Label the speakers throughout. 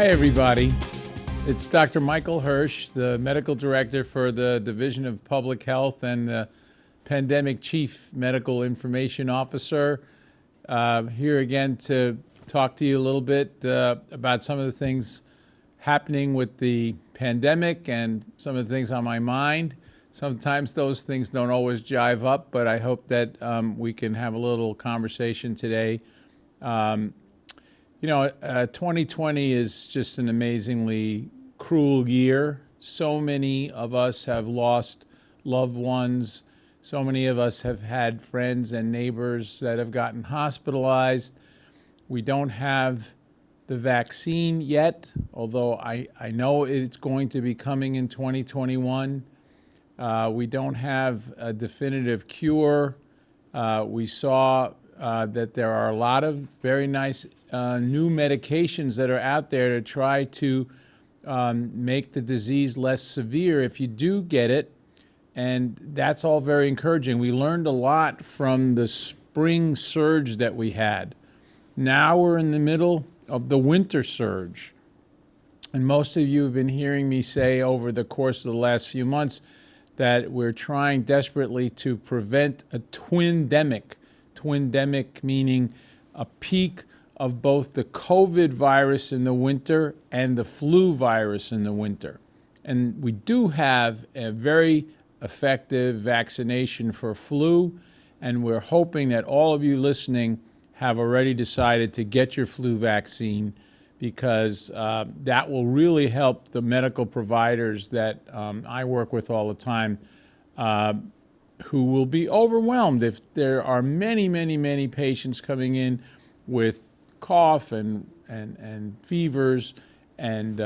Speaker 1: Hi, everybody. It's Dr. Michael Hirsch, the Medical Director for the Division of Public Health and the Pandemic Chief Medical Information Officer, here again to talk to you a little bit about some of the things happening with the pandemic and some of the things on my mind. Sometimes those things don't always jive up, but I hope that we can have a little conversation today. 2020 is just an amazingly cruel year. So many of us have lost loved ones. So many of us have had friends and neighbors that have gotten hospitalized. We don't have the vaccine yet, although I know it's going to be coming in 2021. We don't have a definitive cure. We saw that there are a lot of very nice new medications that are out there to try to make the disease less severe if you do get it. And that's all very encouraging. We learned a lot from the spring surge that we had. Now we're in the middle of the winter surge. And most of you have been hearing me say over the course of the last few months that we're trying desperately to prevent a twindemic. Twindemic meaning a peak of both the COVID virus in the winter and the flu virus in the winter. And we do have a very effective vaccination for flu, and we're hoping that all of you listening have already decided to get your flu vaccine, because that will really help the medical providers that I work with all the time, who will be overwhelmed if there are many, many, many patients coming in with cough and fevers, and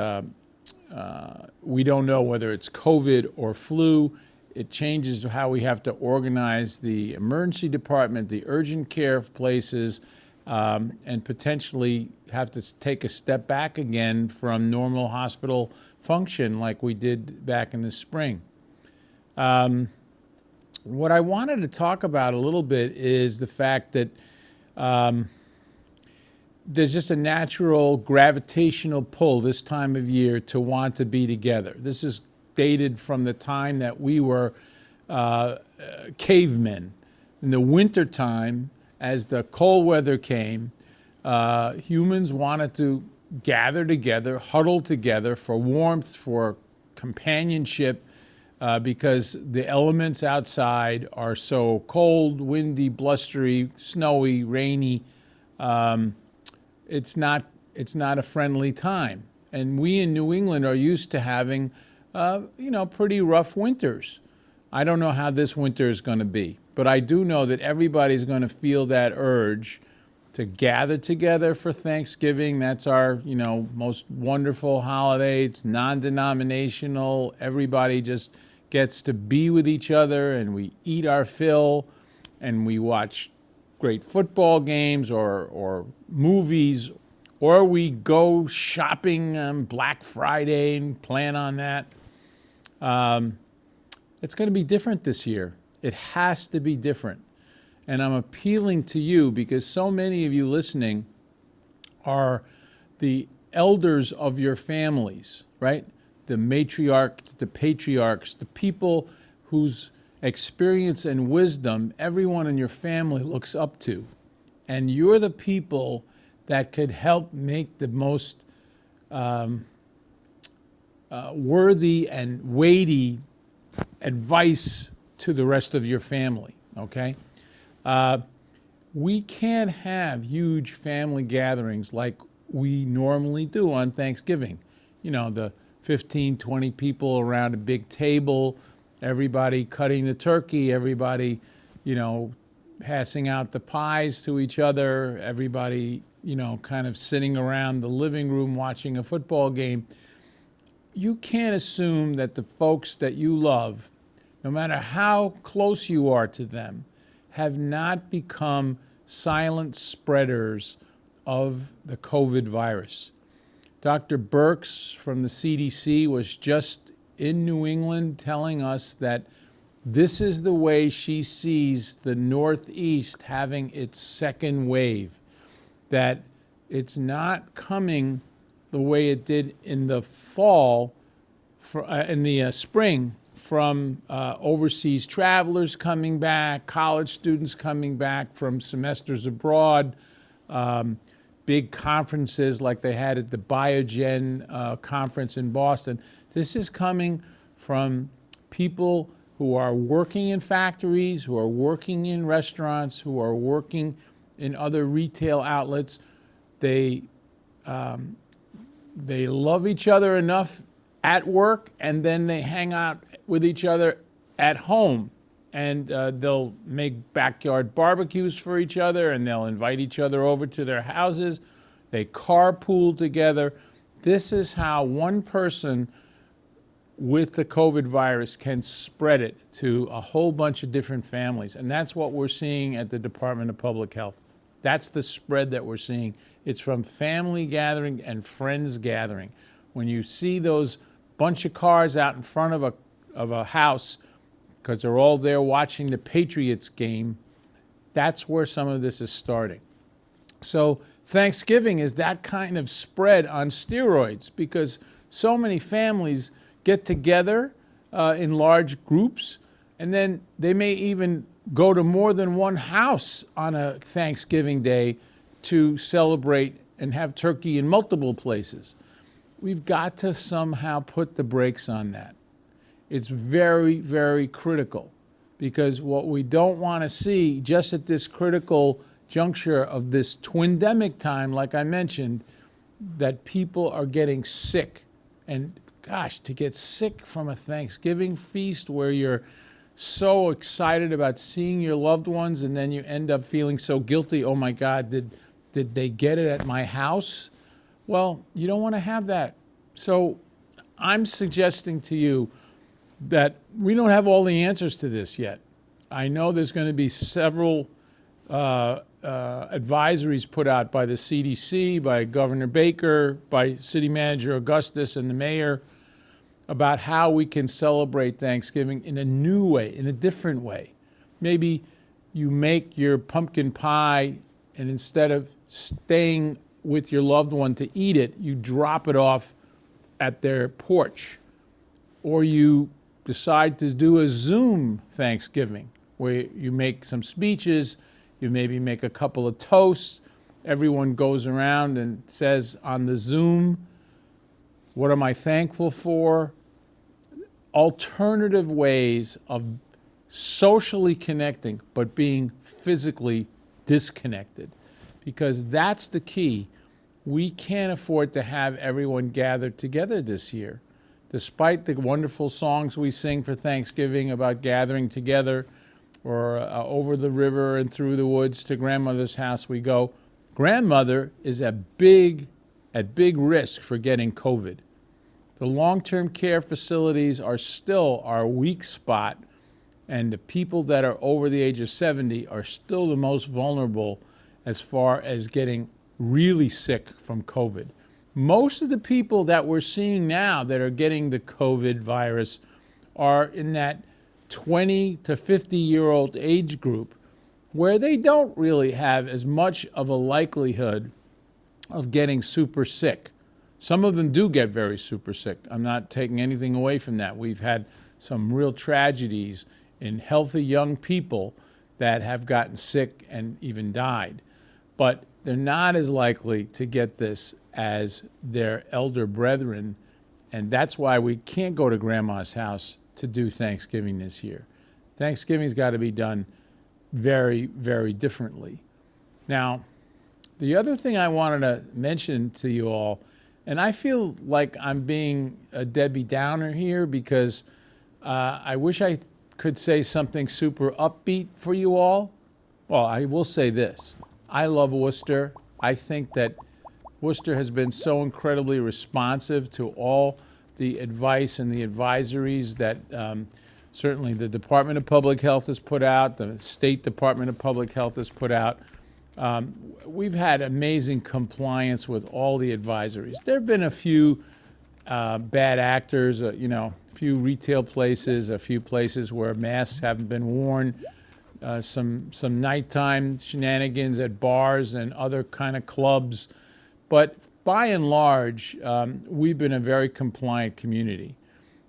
Speaker 1: we don't know whether it's COVID or flu. It changes how we have to organize the emergency department, the urgent care places, and potentially have to take a step back again from normal hospital function like we did back in the spring. What I wanted to talk about a little bit is the fact that there's just a natural gravitational pull this time of year to want to be together. This is dated from the time that we were cavemen. In the wintertime, as the cold weather came, humans wanted to gather together, huddle together for warmth, for companionship, because the elements outside are so cold, windy, blustery, snowy, rainy. It's not a friendly time. And we in New England are used to having, pretty rough winters. I don't know how this winter is going to be, but I do know that everybody's going to feel that urge to gather together for Thanksgiving. That's our, most wonderful holiday. It's non-denominational. Everybody just gets to be with each other, and we eat our fill, and we watch great football games or movies, or we go shopping on Black Friday and plan on that. It's going to be different this year. It has to be different. And I'm appealing to you because so many of you listening are the elders of your families, right? The matriarchs, the patriarchs, the people whose experience and wisdom everyone in your family looks up to. And you're the people that could help make the most worthy and weighty advice to the rest of your family, okay? We can't have huge family gatherings like we normally do on Thanksgiving. The 15, 20 people around a big table, everybody cutting the turkey, everybody, passing out the pies to each other, everybody, kind of sitting around the living room watching a football game. You can't assume that the folks that you love, no matter how close you are to them, have not become silent spreaders of the COVID virus. Dr. Birx from the CDC was just in New England telling us that this is the way she sees the Northeast having its second wave, that it's not coming the way it did in the fall, in the spring, from overseas travelers coming back, college students coming back from semesters abroad, big conferences like they had at the Biogen conference in Boston. This is coming from people who are working in factories, who are working in restaurants, who are working in other retail outlets. They love each other enough at work, and then they hang out with each other at home. And they'll make backyard barbecues for each other, and they'll invite each other over to their houses. They carpool together. This is how one person with the COVID virus can spread it to a whole bunch of different families. And that's what we're seeing at the Department of Public Health. That's the spread that we're seeing. It's from family gathering and friends gathering. When you see those bunch of cars out in front of a house, because they're all there watching the Patriots game, that's where some of this is starting. So Thanksgiving is that kind of spread on steroids, because so many families get together in large groups, and then they may even go to more than one house on a Thanksgiving Day to celebrate and have turkey in multiple places. We've got to somehow put the brakes on that. It's very, very critical, because what we don't want to see just at this critical juncture of this twindemic time, like I mentioned, that people are getting sick. And gosh, to get sick from a Thanksgiving feast where you're so excited about seeing your loved ones, and then you end up feeling so guilty, oh my God, did they get it at my house? Well, you don't want to have that. So I'm suggesting to you that we don't have all the answers to this yet. I know there's going to be several advisories put out by the CDC, by Governor Baker, by City Manager Augustus and the mayor about how we can celebrate Thanksgiving in a new way, in a different way. Maybe you make your pumpkin pie, and instead of staying with your loved one to eat it, you drop it off at their porch. Or you decide to do a Zoom Thanksgiving, where you make some speeches, you maybe make a couple of toasts, everyone goes around and says on the Zoom, what am I thankful for? Alternative ways of socially connecting, but being physically disconnected. Because that's the key. We can't afford to have everyone gathered together this year. Despite the wonderful songs we sing for Thanksgiving about gathering together, or over the river and through the woods to grandmother's house we go, grandmother is at big risk for getting COVID. The long-term care facilities are still our weak spot, and the people that are over the age of 70 are still the most vulnerable as far as getting really sick from COVID. Most of the people that we're seeing now that are getting the COVID virus are in that 20 to 50-year-old age group, where they don't really have as much of a likelihood of getting super sick. Some of them do get very super sick. I'm not taking anything away from that. We've had some real tragedies in healthy young people that have gotten sick and even died. But they're not as likely to get this as their elder brethren, and that's why we can't go to grandma's house to do Thanksgiving this year. Thanksgiving's got to be done very, very differently. Now, the other thing I wanted to mention to you all, and I feel like I'm being a Debbie Downer here because I wish I could say something super upbeat for you all. Well, I will say this. I love Worcester. I think that Worcester has been so incredibly responsive to all the advice and the advisories that certainly the Department of Public Health has put out, the State Department of Public Health has put out. We've had amazing compliance with all the advisories. There have been a few bad actors, a few retail places, a few places where masks haven't been worn, some nighttime shenanigans at bars and other kind of clubs. But by and large, we've been a very compliant community.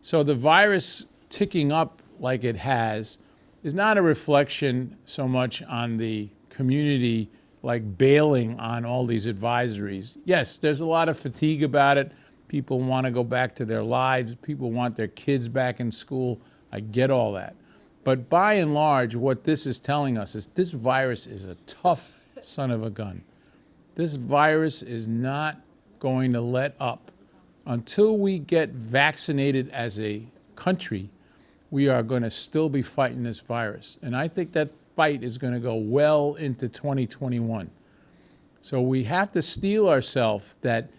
Speaker 1: So the virus ticking up like it has is not a reflection so much on the community like bailing on all these advisories. Yes, there's a lot of fatigue about it. People want to go back to their lives. People want their kids back in school. I get all that. But by and large, what this is telling us is this virus is a tough son of a gun. This virus is not going to let up. Until we get vaccinated as a country, we are going to still be fighting this virus. And I think that fight is going to go well into 2021. So we have to steel ourselves that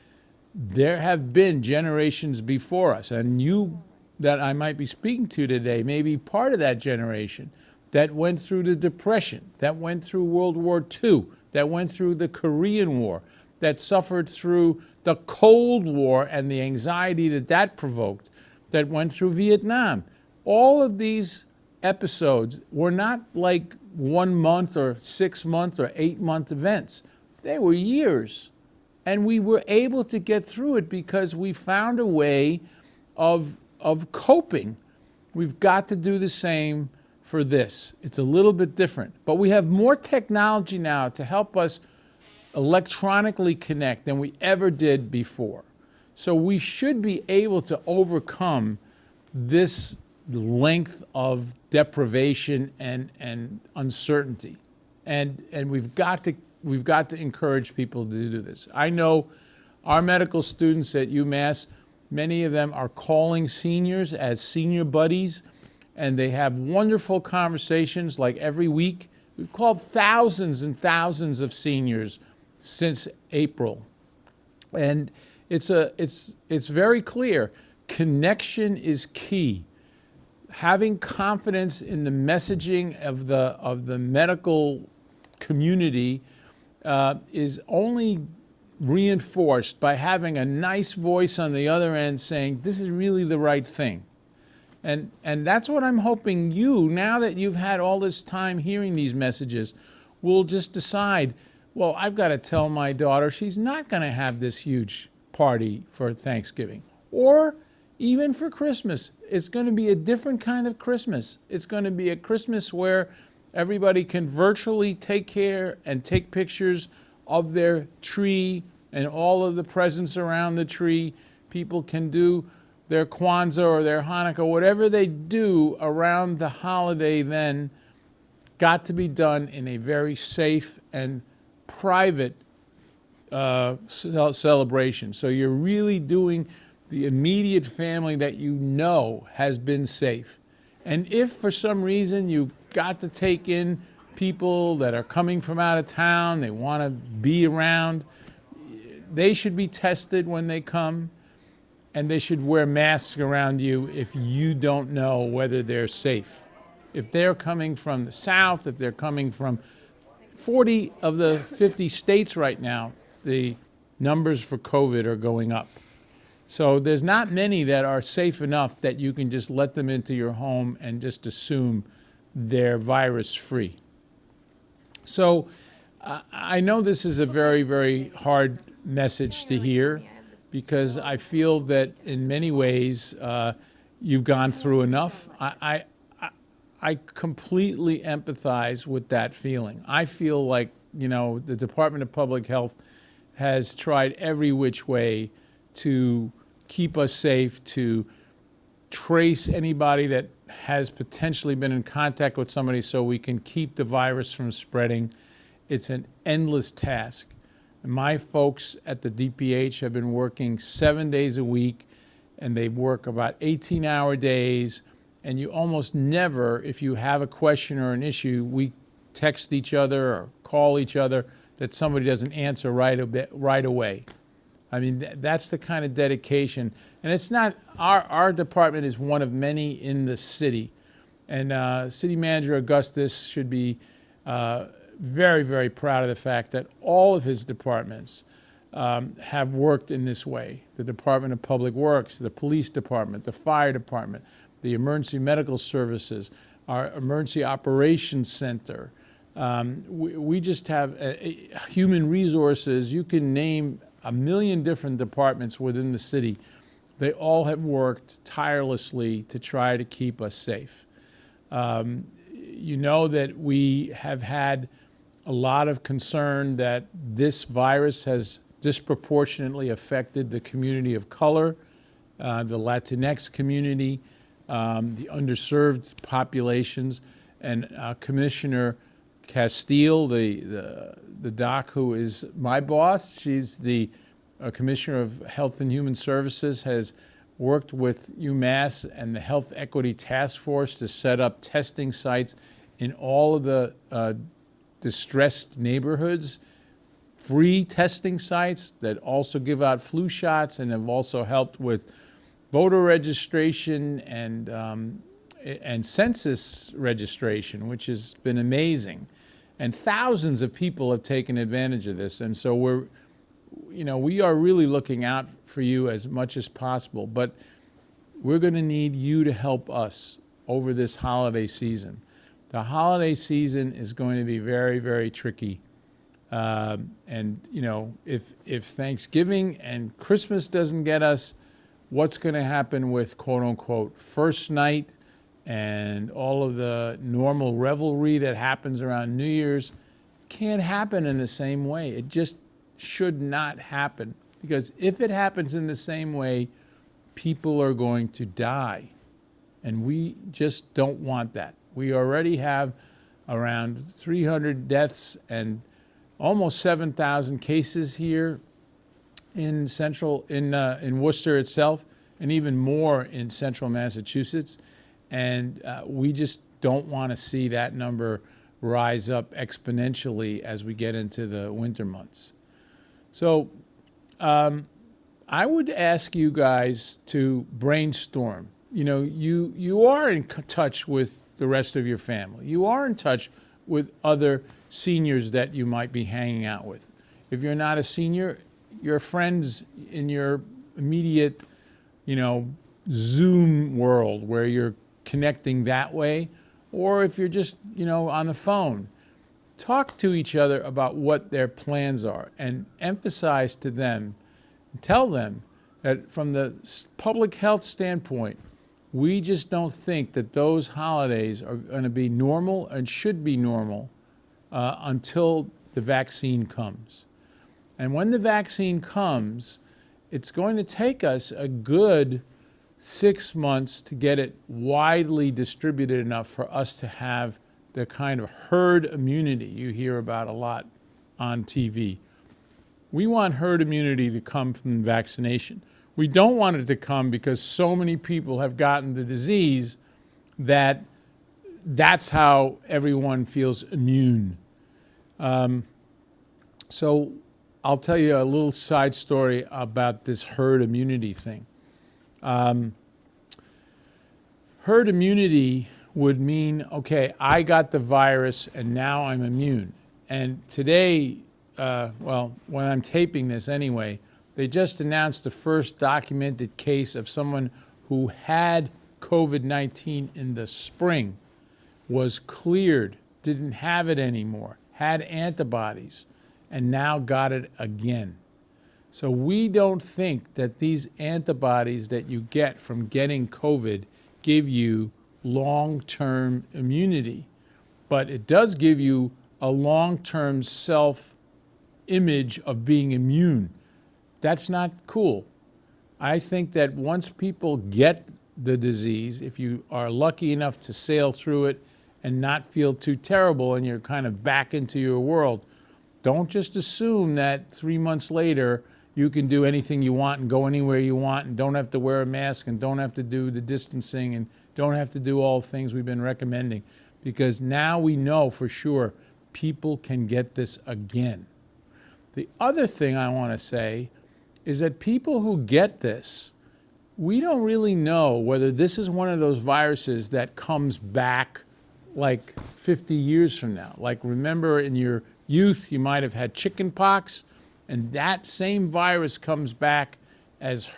Speaker 1: there have been generations before us, and you that I might be speaking to today may be part of that generation that went through the Depression, that went through World War II, that went through the Korean War, that suffered through the Cold War and the anxiety that that provoked, that went through Vietnam. All of these episodes were not like 1 month or 6 month or 8 month events. They were years. And we were able to get through it because we found a way of coping. We've got to do the same for this. It's a little bit different. But we have more technology now to help us electronically connect than we ever did before. So we should be able to overcome this length of deprivation and uncertainty. And we've got to encourage people to do this. I know our medical students at UMass, many of them are calling seniors as senior buddies, and they have wonderful conversations like every week. We've called thousands and thousands of seniors since April. And it's very clear. Connection is key. Having confidence in the messaging of the medical community is only reinforced by having a nice voice on the other end saying, this is really the right thing. And that's what I'm hoping you, now that you've had all this time hearing these messages, will just decide, well, I've got to tell my daughter she's not going to have this huge party for Thanksgiving. Or even for Christmas. It's going to be a different kind of Christmas. It's going to be a Christmas where everybody can virtually take care and take pictures of their tree and all of the presents around the tree. People can do their Kwanzaa or their Hanukkah, whatever they do around the holiday then, got to be done in a very safe and private celebration. So you're really doing the immediate family that you know has been safe. And if for some reason you've got to take in people that are coming from out of town, they want to be around, they should be tested when they come, and they should wear masks around you if you don't know whether they're safe. If they're coming from the South, if they're coming from 40 of the 50 states right now, the numbers for COVID are going up. So there's not many that are safe enough that you can just let them into your home and just assume they're virus-free. So I know this is a very, very hard message to hear because I feel that in many ways you've gone through enough. I completely empathize with that feeling. I feel like, the Department of Public Health has tried every which way to keep us safe, to trace anybody that has potentially been in contact with somebody so we can keep the virus from spreading. It's an endless task. My folks at the DPH have been working 7 days a week, and they work about 18-hour days, and you almost never, if you have a question or an issue, we text each other or call each other that somebody doesn't answer right away. I mean, that's the kind of dedication. And it's not, our department is one of many in the city. And City Manager Augustus should be very, very proud of the fact that all of his departments have worked in this way. The Department of Public Works, the Police Department, the Fire Department, the Emergency Medical Services, our Emergency Operations Center. We just have human resources. You can name a million different departments within the city. They all have worked tirelessly to try to keep us safe. You know that we have had a lot of concern that this virus has disproportionately affected the community of color, the Latinx community, the underserved populations, and Commissioner Castile, the doc who is my boss, she's the Commissioner of Health and Human Services, has worked with UMass and the Health Equity Task Force to set up testing sites in all of the distressed neighborhoods, free testing sites that also give out flu shots and have also helped with voter registration and census registration, which has been amazing. And thousands of people have taken advantage of this. And so we are really looking out for you as much as possible, but we're going to need you to help us over this holiday season. The holiday season is going to be very, very tricky. And if Thanksgiving and Christmas doesn't get us, what's going to happen with quote unquote first night and all of the normal revelry that happens around New Year's? Can't happen in the same way. It just should not happen, because if it happens in the same way, people are going to die. And we just don't want that. We already have around 300 deaths and almost 7,000 cases here in Worcester itself, and even more in central Massachusetts. And we just don't want to see that number rise up exponentially as we get into the winter months. So I would ask you guys to brainstorm. You are in touch with the rest of your family. You are in touch with other seniors that you might be hanging out with. If you're not a senior, your friends in your immediate, Zoom world where you're connecting that way, or if you're just, on the phone, talk to each other about what their plans are and emphasize to them, tell them that from the public health standpoint, we just don't think that those holidays are going to be normal and should be normal until the vaccine comes. And when the vaccine comes, it's going to take us a good 6 months to get it widely distributed enough for us to have the kind of herd immunity you hear about a lot on TV. We want herd immunity to come from vaccination. We don't want it to come because so many people have gotten the disease that that's how everyone feels immune. So I'll tell you a little side story about this herd immunity thing. Herd immunity would mean, okay, I got the virus and now I'm immune. And today, when I'm taping this anyway, they just announced the first documented case of someone who had COVID-19 in the spring, was cleared, didn't have it anymore, had antibodies, and now got it again. So we don't think that these antibodies that you get from getting COVID give you long-term immunity, but it does give you a long-term self-image of being immune. That's not cool. I think that once people get the disease, if you are lucky enough to sail through it and not feel too terrible and you're kind of back into your world, don't just assume that 3 months later you can do anything you want and go anywhere you want and don't have to wear a mask and don't have to do the distancing and don't have to do all the things we've been recommending, because now we know for sure people can get this again. The other thing I want to say is that people who get this, we don't really know whether this is one of those viruses that comes back like 50 years from now. Like, remember in your youth, you might have had chicken pox, and that same virus comes back as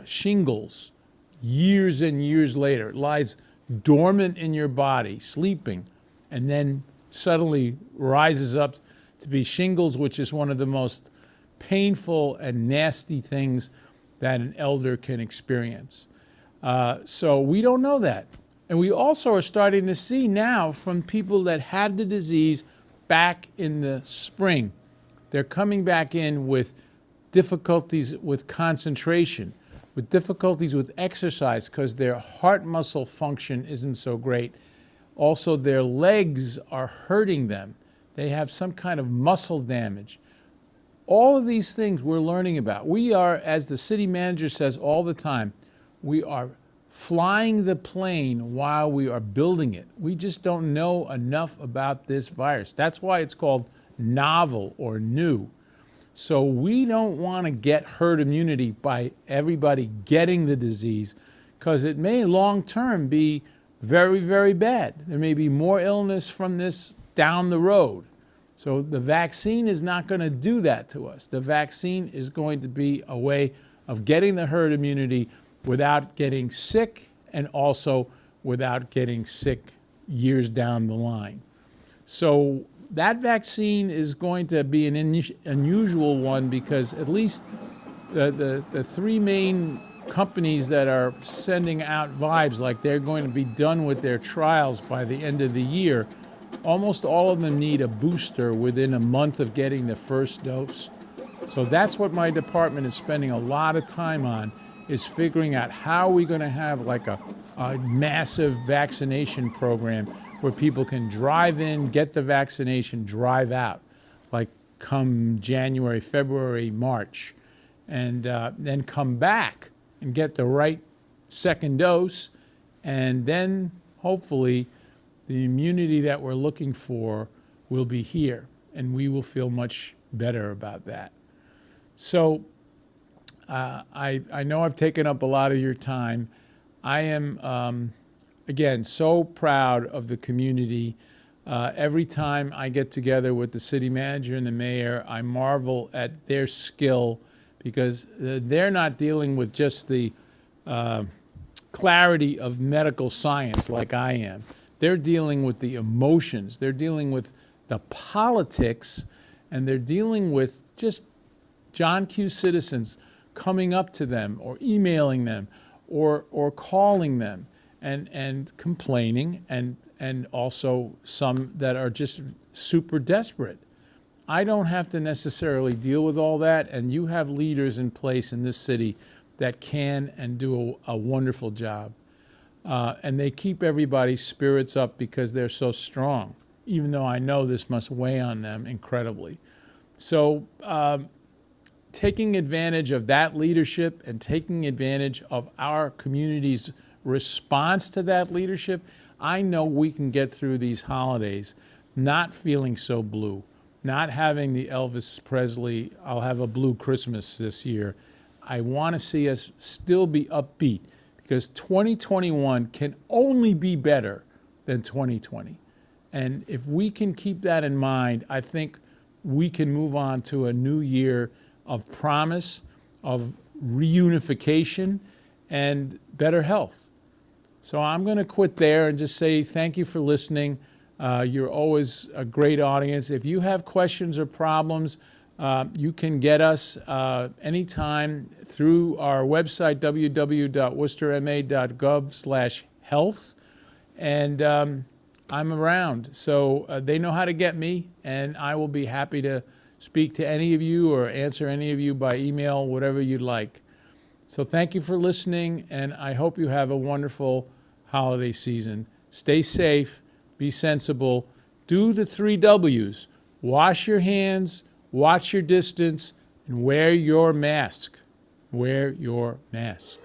Speaker 1: shingles years and years later. It lies dormant in your body, sleeping, and then suddenly rises up to be shingles, which is one of the most painful and nasty things that an elder can experience. So we don't know that. And we also are starting to see now from people that had the disease back in the spring. They're coming back in with difficulties with concentration, with difficulties with exercise because their heart muscle function isn't so great. Also, their legs are hurting them. They have some kind of muscle damage. All of these things we're learning about. We are, as the city manager says all the time, we are flying the plane while we are building it. We just don't know enough about this virus. That's why it's called novel or new. So we don't want to get herd immunity by everybody getting the disease because it may long-term be very, very bad. There may be more illness from this down the road. So the vaccine is not going to do that to us. The vaccine is going to be a way of getting the herd immunity without getting sick and also without getting sick years down the line. So that vaccine is going to be an unusual one because at least the three main companies that are sending out vibes like they're going to be done with their trials by the end of the year, almost all of them need a booster within a month of getting the first dose. So that's what my department is spending a lot of time on, is figuring out how we're going to have like a massive vaccination program where people can drive in, get the vaccination, drive out, like come January, February, March, and then come back and get the right second dose, and then hopefully the immunity that we're looking for will be here, and we will feel much better about that. So I know I've taken up a lot of your time. I am, again, so proud of the community. Every time I get together with the city manager and the mayor, I marvel at their skill because they're not dealing with just the clarity of medical science like I am. They're dealing with the emotions. They're dealing with the politics, and they're dealing with just John Q. citizens coming up to them or emailing them or calling them and complaining, and also some that are just super desperate. I don't have to necessarily deal with all that, and you have leaders in place in this city that can and do a wonderful job. And they keep everybody's spirits up because they're so strong, even though I know this must weigh on them incredibly. So taking advantage of that leadership and taking advantage of our community's response to that leadership, I know we can get through these holidays not feeling so blue, not having the Elvis Presley, I'll have a blue Christmas this year. I want to see us still be upbeat because 2021 can only be better than 2020. And if we can keep that in mind, I think we can move on to a new year of promise, of reunification, and better health. So I'm going to quit there and just say thank you for listening. You're always a great audience. If you have questions or problems, you can get us anytime through our website, www.worcesterma.gov/health. And I'm around. So they know how to get me, and I will be happy to speak to any of you or answer any of you by email, whatever you'd like. So thank you for listening, and I hope you have a wonderful holiday season. Stay safe, be sensible, do the 3 W's. Wash your hands, watch your distance, and wear your mask. Wear your mask.